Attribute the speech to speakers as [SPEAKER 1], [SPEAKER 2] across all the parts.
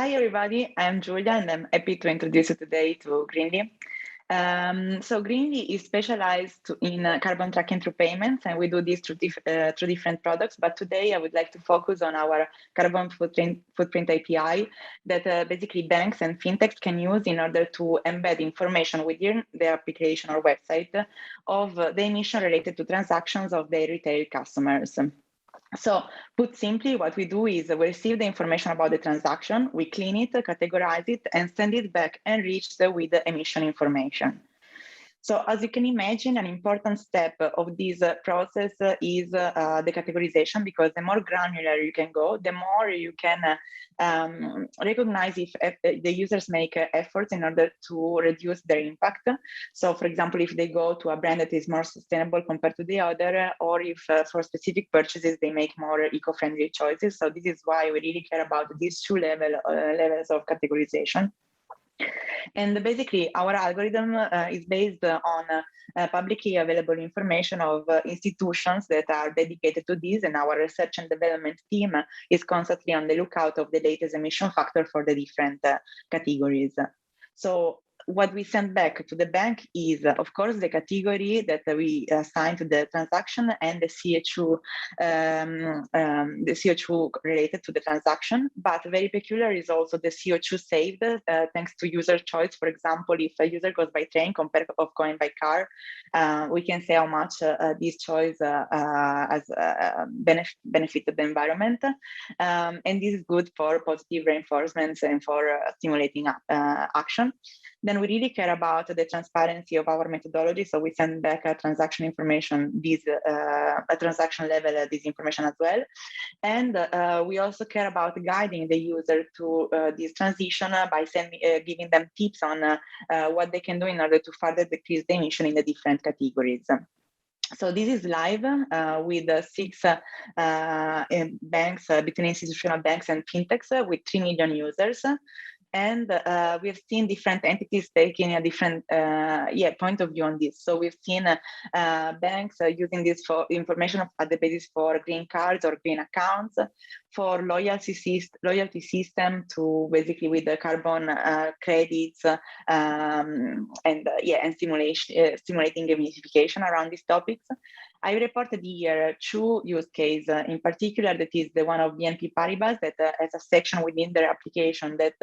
[SPEAKER 1] Hi, everybody. I'm Giulia, and I'm happy to introduce you today to Greenly. So Greenly is specialized in carbon tracking through payments, and we do this through different products. But today I would like to focus on our carbon footprint API that basically banks and fintechs can use in order to embed information within their application or website of the emission related to transactions of their retail customers. So put simply, what we do is we receive the information about the transaction, we clean it, categorize it, and send it back enriched with the emission information. So as you can imagine, an important step of this process is the categorization, because the more granular you can go, the more you can recognize if the users make efforts in order to reduce their impact. So for example, if they go to a brand that is more sustainable compared to the other, or if for specific purchases, they make more eco-friendly choices. So this is why we really care about these two levels of categorization. And basically, our algorithm is based on publicly available information of institutions that are dedicated to this, and our research and development team is constantly on the lookout of the latest emission factor for the different categories. So what we send back to the bank is, of course, the category that we assign to the transaction and the CO2 related to the transaction. But very peculiar is also the CO2 saved thanks to user choice. For example, if a user goes by train compared of going by car, we can say how much this choice has benefited the environment. And this is good for positive reinforcements and for stimulating action. Then we really care about the transparency of our methodology. So we send back a transaction information, a transaction level, this information as well. And we also care about guiding the user to this transition by giving them tips on what they can do in order to further decrease the emission in the different categories. So this is live with 6 banks, between institutional banks and fintechs, with 3 million users. And we have seen different entities taking a different point of view on this. So we've seen banks using this for information at the basis for green cards or green accounts, for loyalty system to basically with the carbon credits and stimulating gamification around these topics. I reported here 2 use cases in particular, that is the one of BNP Paribas that has a section within their application that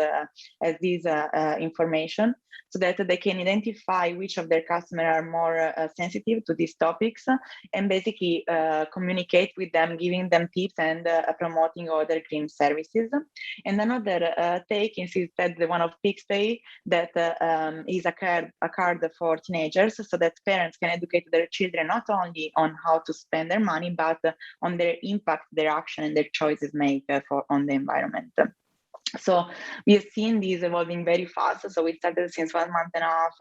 [SPEAKER 1] has this information, so that they can identify which of their customers are more sensitive to these topics, and basically communicate with them, giving them tips and promoting other green services. And another take is instead the one of PixPay, that is a card for teenagers, so that parents can educate their children not only on how to spend their money, but on their impact, their action, and their choices make on the environment. So we have seen these evolving very fast. So we started since 1.5 months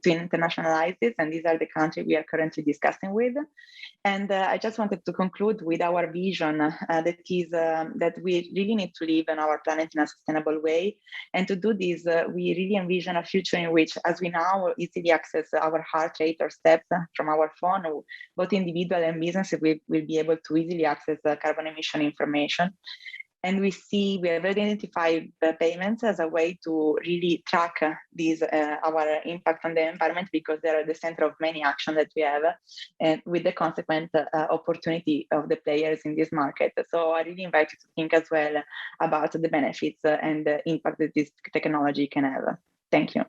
[SPEAKER 1] to internationalize this, and these are the countries we are currently discussing with. And I just wanted to conclude with our vision that is that we really need to live on our planet in a sustainable way. And to do this, we really envision a future in which, as we now easily access our heart rate or steps from our phone, both individual and business will be able to easily access carbon emission information. And we have identified the payments as a way to really track our impact on the environment, because they're at the center of many actions that we have, and with the consequent opportunity of the players in this market. So I really invite you to think as well about the benefits and the impact that this technology can have. Thank you.